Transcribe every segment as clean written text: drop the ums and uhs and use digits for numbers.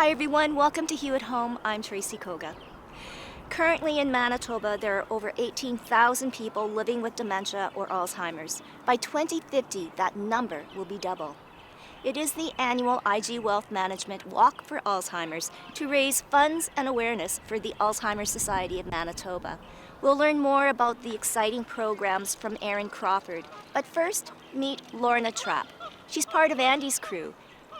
Hi everyone, welcome to Hue at Home. I'm Tracy Koga. Currently in Manitoba, there are over 18,000 people living with dementia or Alzheimer's. By 2050, that number will be double. It is the annual IG Wealth Management Walk for Alzheimer's to raise funds and awareness for the Alzheimer Society of Manitoba. We'll learn more about the exciting programs from Erin Crawford, but first, meet Lorna Trapp. She's part of Andy's crew,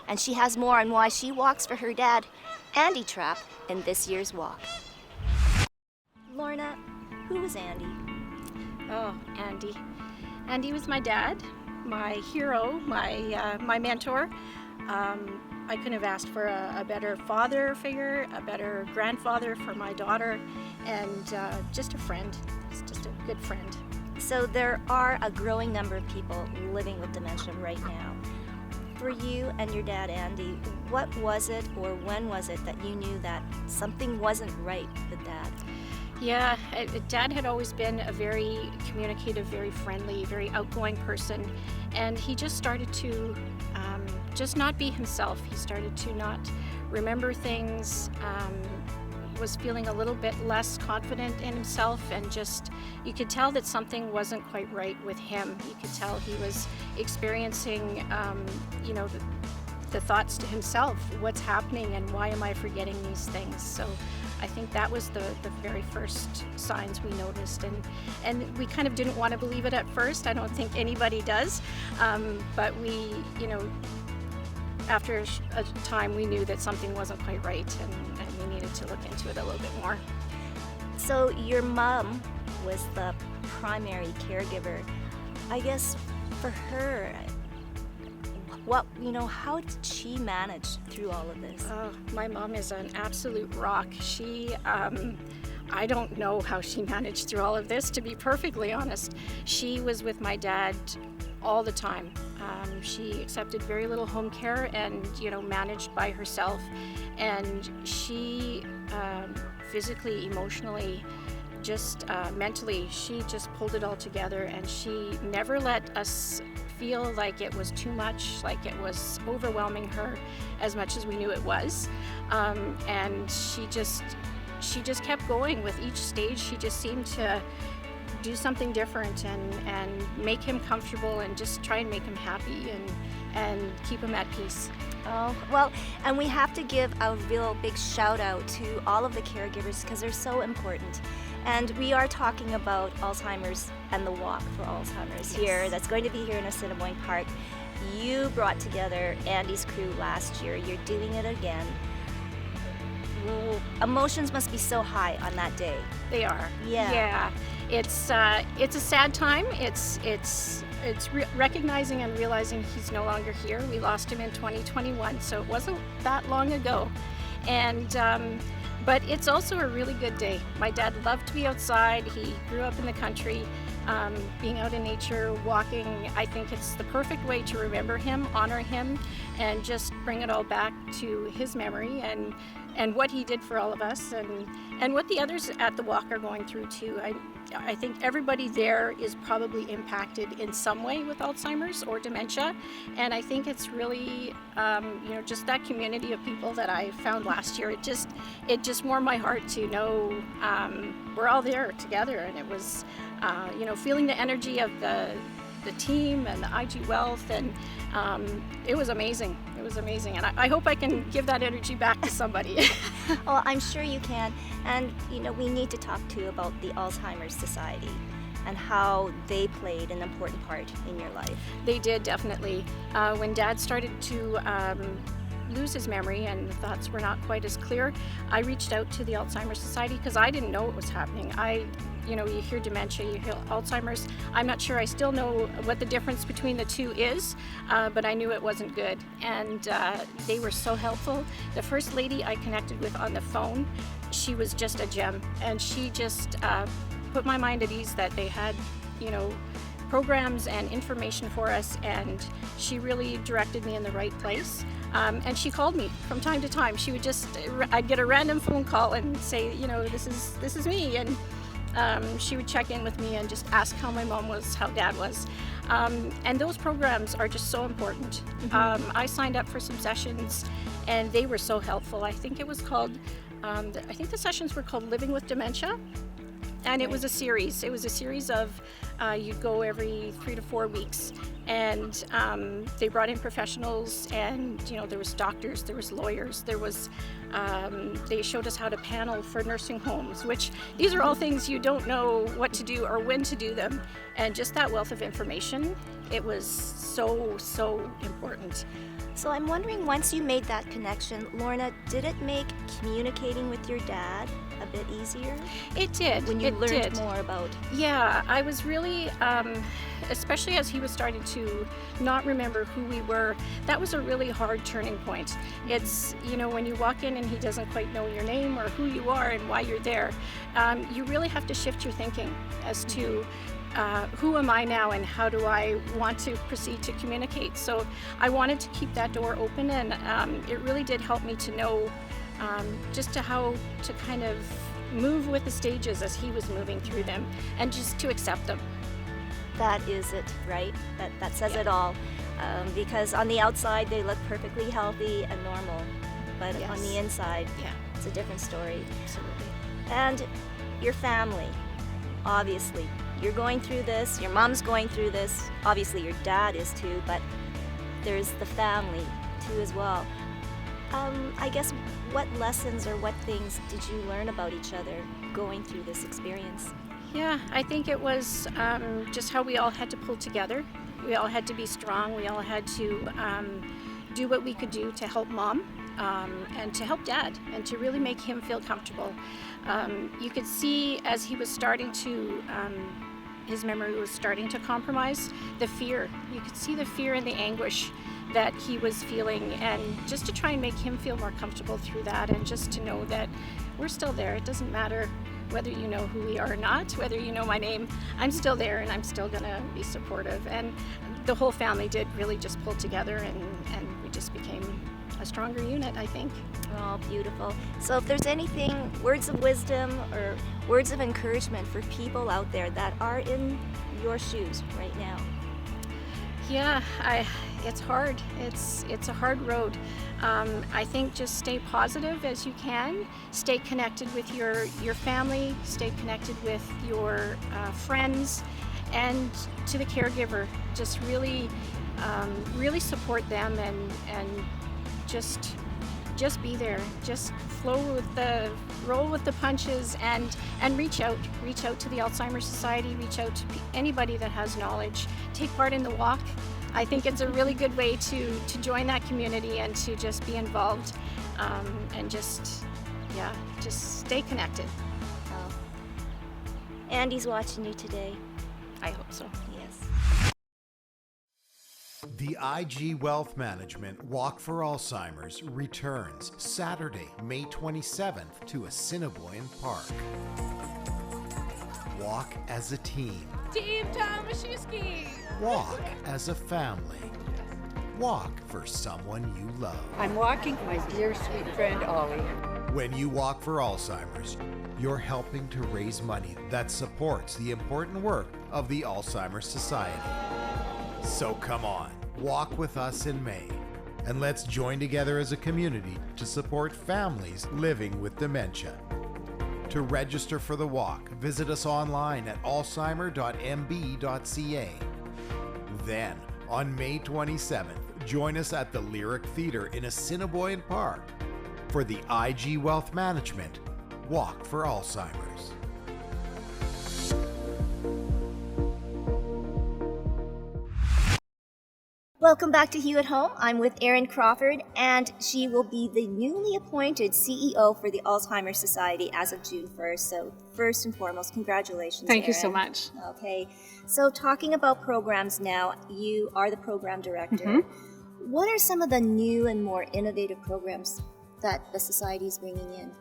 and she has more on why she walks for her dad, Andy Trapp, in this year's walk. Lorna, who was Andy? Oh, Andy. Andy was my dad, my hero, my mentor. I couldn't have asked for a better father figure, a better grandfather for my daughter, and just a friend. He's just a good friend. So there are a growing number of people living with dementia right now. For you and your dad, Andy, what was it or when was it that you knew that something wasn't right with Dad? Yeah, Dad had always been a very communicative, very friendly, very outgoing person, and he just started to just not be himself. He started to not remember things, was feeling a little bit less confident in himself, and just, you could tell that something wasn't quite right with him. You could tell he was experiencing, the thoughts to himself, what's happening and why am I forgetting these things? So I think that was the very first signs we noticed, and we kind of didn't want to believe it at first. I don't think anybody does, but we, after a time we knew that something wasn't quite right, and we needed to look into it a little bit more. So your mom was the primary caregiver. I guess for her, how did she manage through all of this? Oh, my mom is an absolute rock. She, I don't know how she managed through all of this, to be perfectly honest. She was with my dad all the time. She accepted very little home care and, managed by herself. And she physically, emotionally, just mentally, she just pulled it all together, and she never let us feel like it was too much, like it was overwhelming her as much as we knew it was. And she just kept going with each stage. She just seemed to do something different and make him comfortable and just try and make him happy and keep him at peace. Oh, well, and we have to give a real big shout out to all of the caregivers because they're so important. And we are talking about Alzheimer's and the Walk for Alzheimer's here. That's going to be here in Assiniboine Park. You brought together Andy's crew last year. You're doing it again. Emotions must be so high on that day. They are. Yeah. It's a sad time. It's recognizing and realizing he's no longer here. We lost him in 2021, so it wasn't that long ago. And but it's also a really good day. My dad loved to be outside. He grew up in the country, being out in nature, walking. I think it's the perfect way to remember him, honor him, and just bring it all back to his memory and what he did for all of us, and what the others at the walk are going through too. I think everybody there is probably impacted in some way with Alzheimer's or dementia, and I think it's really just that community of people that I found last year. It just warmed my heart to know we're all there together, and it was feeling the energy of the team and the IG Wealth, and it was amazing. It was amazing, and I hope I can give that energy back to somebody. Oh, I'm sure you can. And we need to talk too about the Alzheimer Society and how they played an important part in your life. They did, definitely. When Dad started to lose his memory and the thoughts were not quite as clear, I reached out to the Alzheimer Society because I didn't know what was happening. You hear dementia, you hear Alzheimer's. I'm not sure I still know what the difference between the two is, but I knew it wasn't good. And they were so helpful. The first lady I connected with on the phone, she was just a gem. And she just put my mind at ease that they had, programs and information for us, and she really directed me in the right place. And she called me from time to time. She would I'd get a random phone call and say, this is me. She would check in with me and just ask how my mom was, how dad was. And those programs are just so important. I signed up for some sessions and they were so helpful. I think it was called, I think the sessions were called Living with Dementia. And it was a series. It was a series of, you'd go every 3 to 4 weeks, and they brought in professionals, and there was doctors, there was lawyers, there was, they showed us how to panel for nursing homes, which these are all things you don't know what to do or when to do them, and just that wealth of information, it was so important. So I'm wondering, once you made that connection, Lorna, did it make communicating with your dad a bit easier? It did. When you learned more about... Yeah, I was really, especially as he was starting to not remember who we were, that was a really hard turning point. It's, when you walk in and he doesn't quite know your name or who you are and why you're there, you really have to shift your thinking as to who am I now and how do I want to proceed to communicate. So I wanted to keep that door open, and it really did help me to know just how to kind of move with the stages as he was moving through them, and just to accept them. That is it, right? That says it all. Because on the outside they look perfectly healthy and normal, but on the inside, it's a different story. Absolutely. And your family, obviously. You're going through this, your mom's going through this, obviously your dad is too, but there's the family too as well. I guess, what lessons or what things did you learn about each other going through this experience? Yeah, I think it was just how we all had to pull together. We all had to be strong. We all had to do what we could do to help Mom and to help Dad and to really make him feel comfortable. You could see as he was starting to, his memory was starting to compromise, the fear. You could see the fear and the anguish that he was feeling, and just to try and make him feel more comfortable through that, and just to know that we're still there. It doesn't matter whether you know who we are or not, whether you know my name, I'm still there and I'm still gonna be supportive. And the whole family did really just pull together, and we just became a stronger unit, I think. Oh, beautiful. So if there's anything, words of wisdom or words of encouragement for people out there that are in your shoes right now. Yeah, it's hard. It's a hard road. I think just stay positive as you can. Stay connected with your family. Stay connected with your friends, and to the caregiver. Just really support them, and just be there. Just roll with the punches, and reach out to the Alzheimer Society, reach out to anybody that has knowledge. Take part in the walk. I think it's a really good way to join that community and to just be involved, and just stay connected. Oh. Andy's watching you today. I hope so. Yes. The IG Wealth Management Walk for Alzheimer's returns Saturday, May 27th to Assiniboine Park. Walk as a team. Team Tomaszewski! Walk as a family. Walk for someone you love. I'm walking my dear sweet friend Ollie. When you walk for Alzheimer's, you're helping to raise money that supports the important work of the Alzheimer Society. So come on, walk with us in May, and let's join together as a community to support families living with dementia. To register for the walk, visit us online at alzheimer.mb.ca. Then, on May 27th, join us at the Lyric Theatre in Assiniboine Park for the IG Wealth Management Walk for Alzheimer's. Welcome back to Hue at Home. I'm with Erin Crawford, and she will be the newly appointed CEO for the Alzheimer Society as of June 1st. So first and foremost, congratulations, Thank you Erin. so much. Okay, so talking about programs now, you are the program director. What are some of the new and more innovative programs that the Society is bringing in?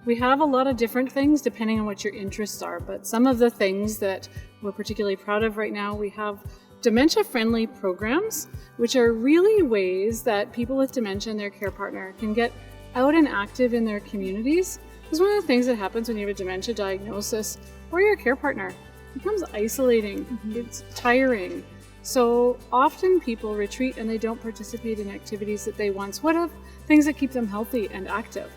We have a lot of different things depending on what your interests are, but some of the things that we're particularly proud of right now, we have dementia-friendly programs, which are really ways that people with dementia and their care partner can get out and active in their communities Because one of the things that happens when you have a dementia diagnosis or your care partner, it becomes isolating, it's tiring. So often people retreat and they don't participate in activities that they once would have, things that keep them healthy and active.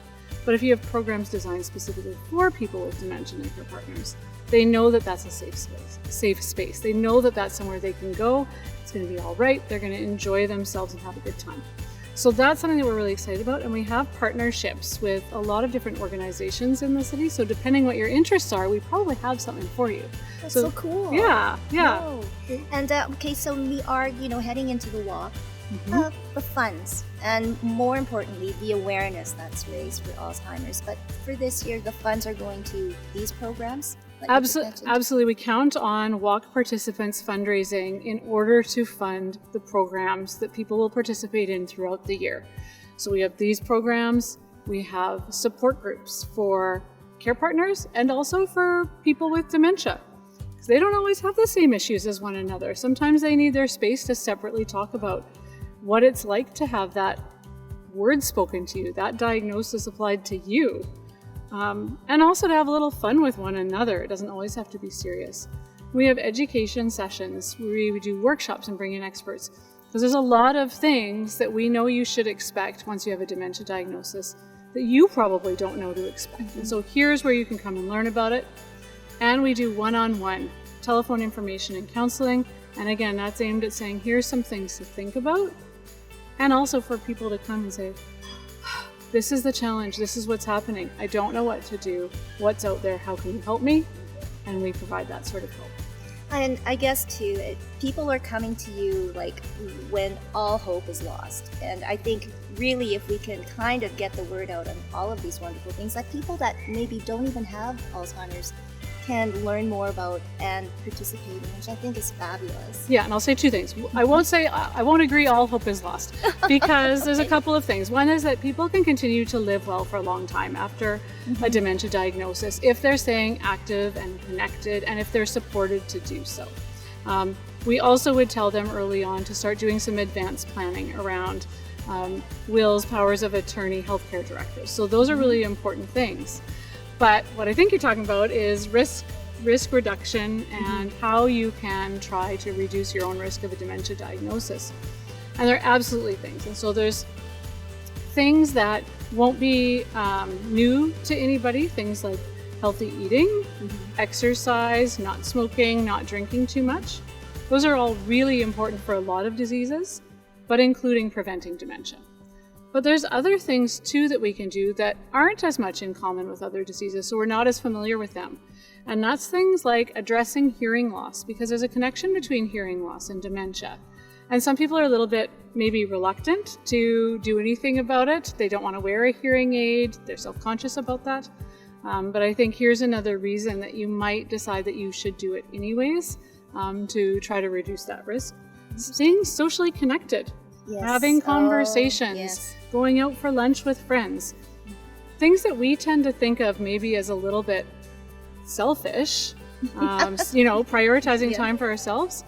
But if you have programs designed specifically for people with dementia and their partners, they know that that's a safe space. They know that that's somewhere they can go. It's going to be all right. They're going to enjoy themselves and have a good time. So that's something that we're really excited about. And we have partnerships with a lot of different organizations in the city. So depending what your interests are, we probably have something for you. That's so cool. Yeah. Oh. And okay, so we are, heading into the walk. The funds, and more importantly, the awareness that's raised for Alzheimer's. But for this year, the funds are going to these programs? Absolutely. We count on walk participants fundraising in order to fund the programs that people will participate in throughout the year. So we have these programs, we have support groups for care partners and also for people with dementia. Because they don't always have the same issues as one another. Sometimes they need their space to separately talk about what it's like to have that word spoken to you, that diagnosis applied to you. And also to have a little fun with one another. It doesn't always have to be serious. We have education sessions where we do workshops and bring in experts. Because there's a lot of things that we know you should expect once you have a dementia diagnosis that you probably don't know to expect. And so here's where you can come and learn about it. And we do one-on-one telephone information and counseling. And again, that's aimed at saying, here's some things to think about. And also for people to come and say, this is the challenge, this is what's happening. I don't know what to do. What's out there? How can you help me? And we provide that sort of help. And I guess too, people are coming to you like when all hope is lost. And I think really if we can kind of get the word out on all of these wonderful things that people that maybe don't even have Alzheimer's can learn more about and participate in, which I think is fabulous. Yeah, and I'll say two things. I won't agree all hope is lost, because there's a couple of things. One is that people can continue to live well for a long time after a dementia diagnosis if they're staying active and connected and if they're supported to do so. We also would tell them early on to start doing some advanced planning around wills, powers of attorney, healthcare directives. So those are really important things. But what I think you're talking about is risk reduction and how you can try to reduce your own risk of a dementia diagnosis. And there are absolutely things. And so there's things that won't be new to anybody, things like healthy eating, exercise, not smoking, not drinking too much. Those are all really important for a lot of diseases, but including preventing dementia. But there's other things too that we can do that aren't as much in common with other diseases, so we're not as familiar with them. And that's things like addressing hearing loss, because there's a connection between hearing loss and dementia. And some people are a little bit maybe reluctant to do anything about it. They don't want to wear a hearing aid. They're self-conscious about that. But I think here's another reason that you might decide that you should do it anyways, to try to reduce that risk. Staying socially connected. Yes. Having conversations, yes. Going out for lunch with friends. Things that we tend to think of maybe as a little bit selfish, prioritizing time for ourselves.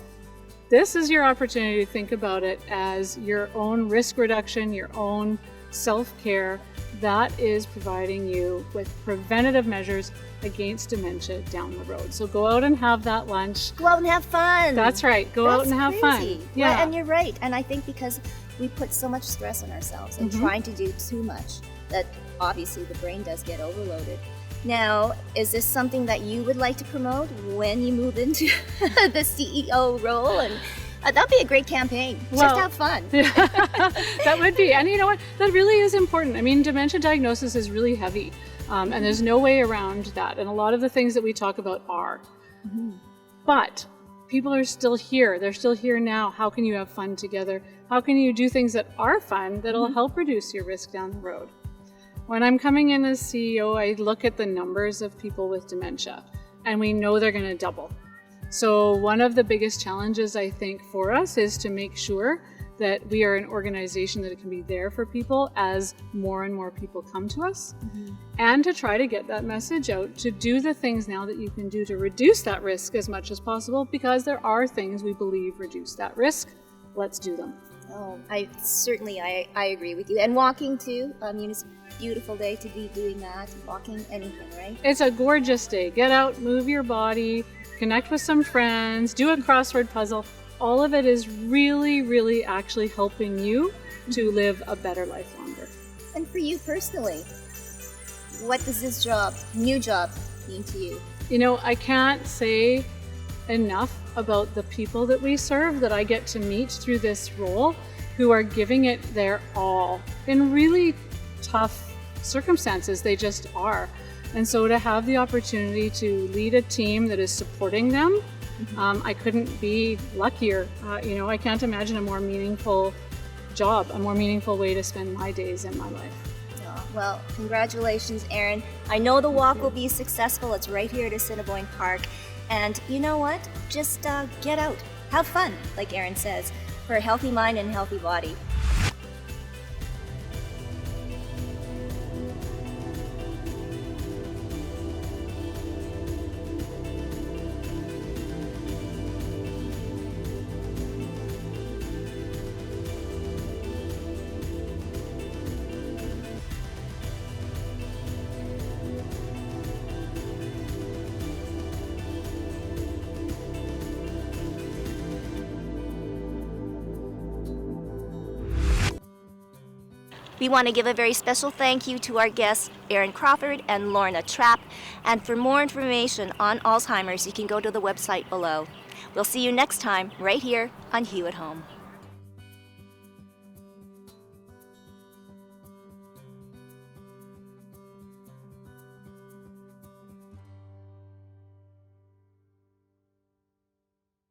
This is your opportunity to think about it as your own risk reduction, your own self-care that is providing you with preventative measures against dementia down the road. So go out and have that lunch. Go out and have fun. That's right. Go out and have crazy. Fun. Yeah. Well, and you're right. And I think because we put so much stress on ourselves and trying to do too much, that obviously the brain does get overloaded. Now, is this something that you would like to promote when you move into the CEO role? And that'd be a great campaign. Just have fun. That would be. And you know what? That really is important. I mean, dementia diagnosis is really heavy. And there's no way around that. And a lot of the things that we talk about are. But people are still here. They're still here now. How can you have fun together? How can you do things that are fun that'll help reduce your risk down the road? When I'm coming in as CEO, I look at the numbers of people with dementia, and we know they're going to double. So one of the biggest challenges, I think, for us is to make sure that we are an organization that can be there for people as more and more people come to us, and to try to get that message out, to do the things now that you can do to reduce that risk as much as possible, because there are things we believe reduce that risk. Let's do them. Oh, I agree with you. And walking too. I mean, it's a beautiful day to be doing that. Walking, anything, right? It's a gorgeous day. Get out, move your body, connect with some friends, do a crossword puzzle. All of it is really, really actually helping you to live a better life longer. And for you personally, what does this new job, mean to you? You know, I can't say enough about the people that we serve that I get to meet through this role who are giving it their all in really tough circumstances. They just are. And so to have the opportunity to lead a team that is supporting them, I couldn't be luckier. You know, I can't imagine a more meaningful job, a more meaningful way to spend my days in my life. Oh, well, congratulations, Erin. I know the walk will be successful. It's right here at Assiniboine Park. And you know what? Just get out. Have fun, like Erin says, for a healthy mind and healthy body. We want to give a very special thank you to our guests, Erin Crawford and Lorna Trapp. And for more information on Alzheimer's, you can go to the website below. We'll see you next time, right here on Hue at Home.